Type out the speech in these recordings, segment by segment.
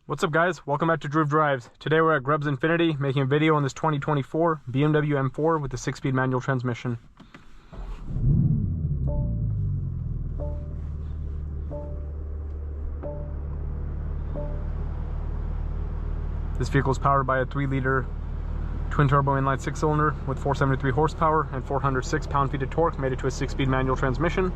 What's up guys, welcome back to Groove Drives. Today we're at Grubbs Infinity making a video on this 2024 BMW M4 with the 6-speed manual transmission. This vehicle is powered by a 3-liter twin-turbo inline 6-cylinder with 473 horsepower and 406 pound-feet of torque, made it to a 6-speed manual transmission.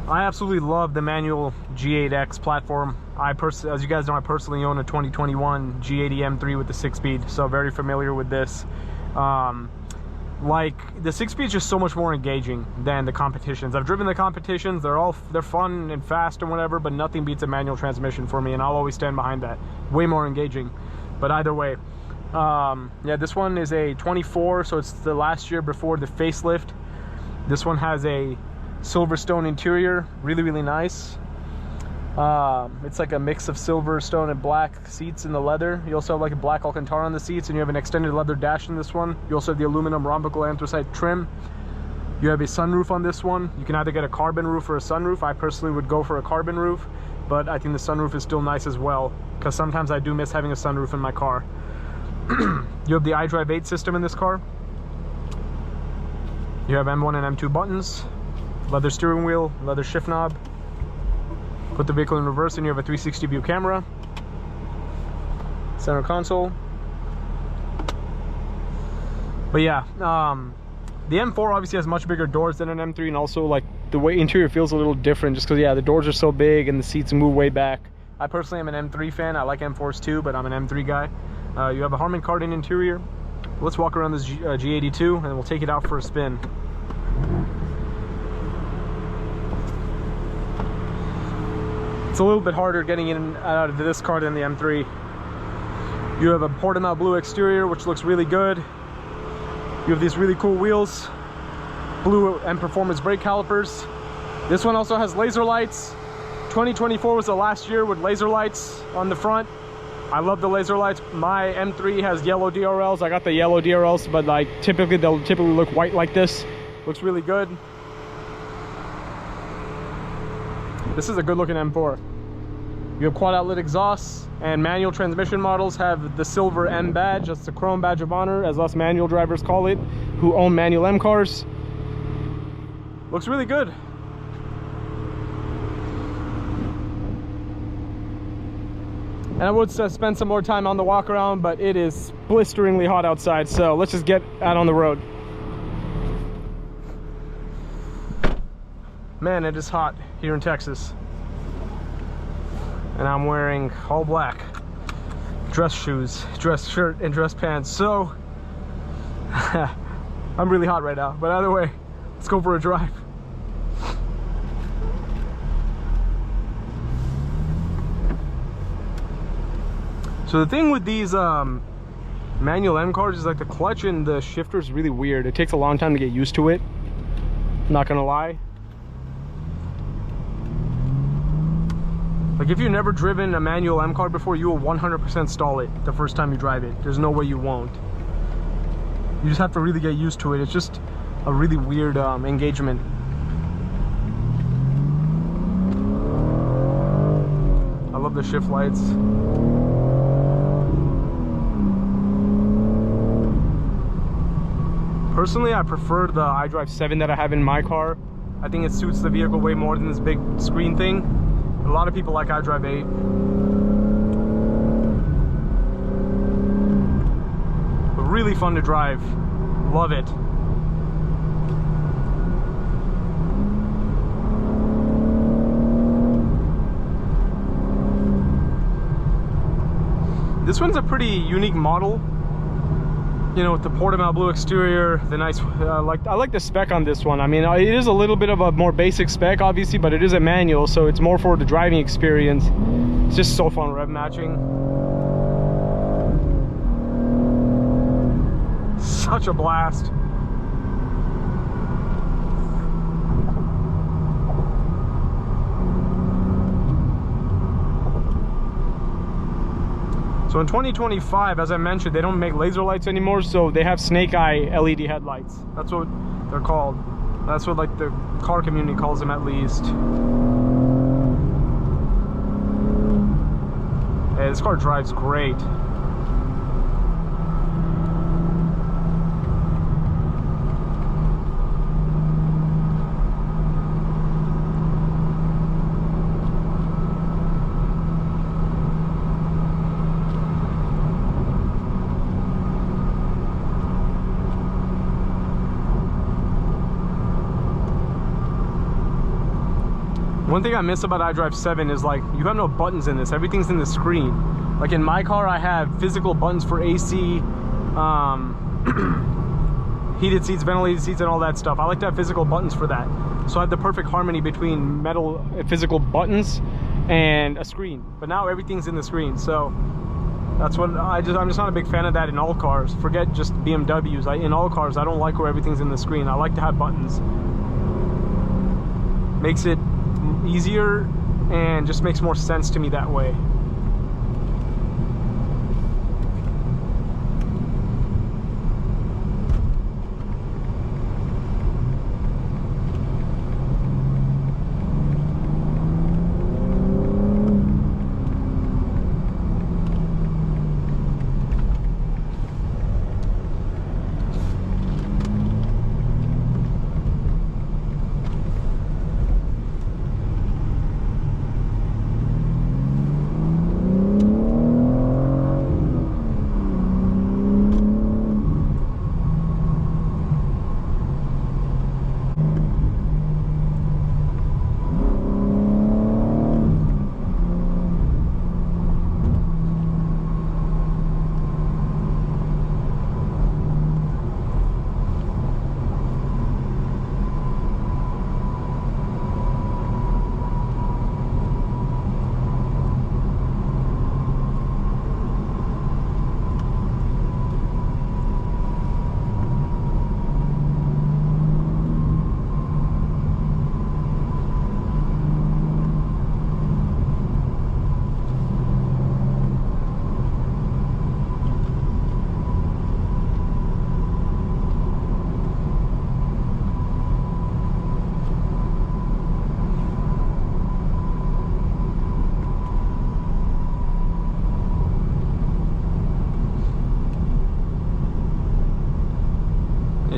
I absolutely love the manual G8X platform. As you guys know, I personally own a 2021 G80 M3 with the 6-speed, so very familiar with this. Like, the 6-speed is just so much more engaging than the competitions. I've driven the competitions, they're fun and fast and whatever, but nothing beats a manual transmission for me, and I'll always stand behind that. Way more engaging, but either way. Yeah, this one is a 24, so it's the last year before the facelift. This one has a Silverstone interior, really nice. It's like a mix of Silverstone and black seats in the leather. You also have like a black Alcantara on the seats, and you have an extended leather dash in this one. You also have the aluminum rhombical anthracite trim. You have a sunroof on this one. You can either get a carbon roof or a sunroof. I personally would go for a carbon roof, but I think the sunroof is still nice as well, because sometimes I do miss having a sunroof in my car. You have the iDrive 8 system in this car. You have M1 and M2 buttons, leather steering wheel, leather shift knob. Put the vehicle in reverse and you have a 360 view camera. Center console. But yeah, the M4 obviously has much bigger doors than an M3, and also like the way interior feels a little different just because, yeah, the doors are so big and the seats move way back. I personally am an M3 fan. I like M4s too, but I'm an M3 guy. You have a Harman Kardon interior. Let's walk around this G82 and we'll take it out for a spin. It's a little bit harder getting in and out of this car than the M3. You have a Portimao blue exterior, which looks really good. You have these really cool wheels, blue and performance brake calipers. This one also has laser lights. 2024 was the last year with laser lights on the front. I love the laser lights. My M3 has yellow DRLs. I got the yellow DRLs, but like they'll look white like this. Looks really good. This is a good looking M4. You have quad outlet exhausts, and manual transmission models have the silver M badge. That's the chrome badge of honor, as us manual drivers call it, who own manual M cars. Looks really good. And I would spend some more time on the walk around, but it is blisteringly hot outside, so let's just get out on the road. Man, it is hot here in Texas. And I'm wearing all black. Dress shoes, dress shirt, and dress pants. So, I'm really hot right now. But either way, let's go for a drive. So the thing with these manual M cars is like the clutch and the shifter is really weird. It takes a long time to get used to it. Not gonna lie. Like, if you've never driven a manual M car before, you will 100% stall it the first time you drive it. There's no way you won't. You just have to really get used to it. It's just a really weird engagement. I love the shift lights. Personally, I prefer the iDrive 7 that I have in my car. I think it suits the vehicle way more than this big screen thing. A lot of people like iDrive 8. But really fun to drive. Love it. This one's a pretty unique model. You know, with the Portimao blue exterior, the nice, I like the spec on this one. I mean, it is a little bit of a more basic spec, obviously, but it is a manual, so it's more for the driving experience. It's just so fun rev matching. Such a blast. So in 2025, as I mentioned, they don't make laser lights anymore, so they have snake eye LED headlights. That's what they're called. That's what like the car community calls them, at least. this car drives great. One thing I miss about iDrive 7 is like you have no buttons in this. Everything's in the screen. Like in my car, I have physical buttons for AC, heated seats, ventilated seats, and all that stuff. I like to have physical buttons for that. So I have the perfect harmony between metal physical buttons and a screen. But now everything's in the screen. So that's what I'm just not a big fan of that in all cars. Forget just BMWs. In all cars, I don't like where everything's in the screen. I like to have buttons. Makes it easier and just makes more sense to me that way.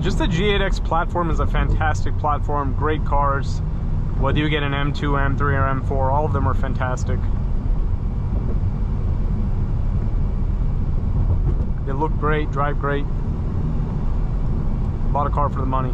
Just the G8X platform is a fantastic platform, great cars. Whether you get an M2, M3, or M4, all of them are fantastic. They look great, drive great. Bought a car for the money.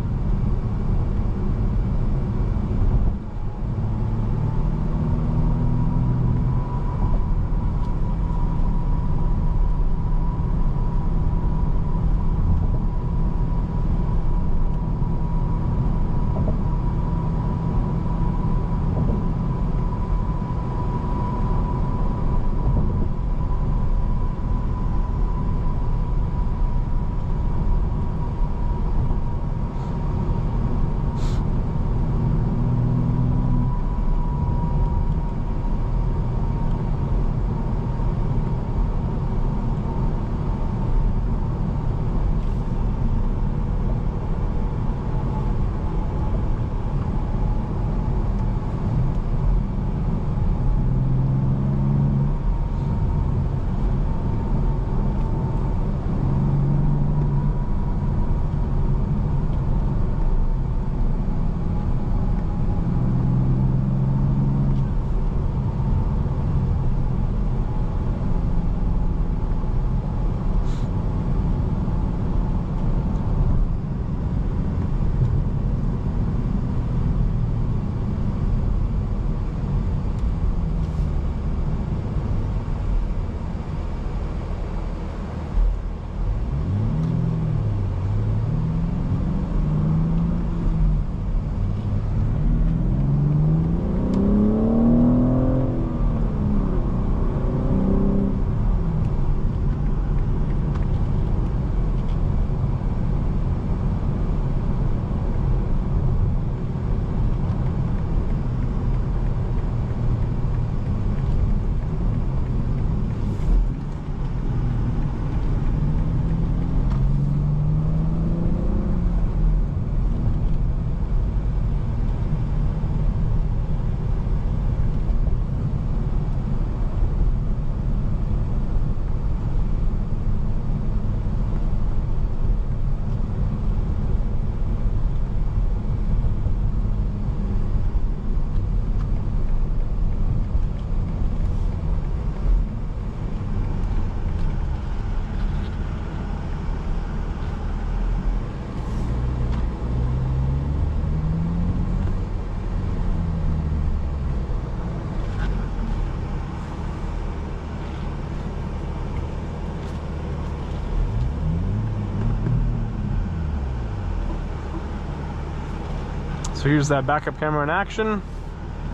So here's that backup camera in action.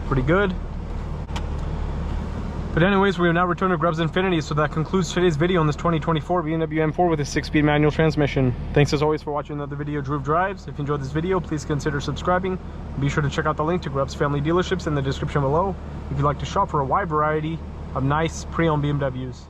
Pretty good. But anyways, we will now return to Grubbs Infinity, so that concludes today's video on this 2024 BMW M4 with a 6-speed manual transmission. Thanks as always for watching another video of Drew Drives. If you enjoyed this video, please consider subscribing. Be sure to check out the link to Grubbs family dealerships in the description below if you'd like to shop for a wide variety of nice pre-owned BMWs.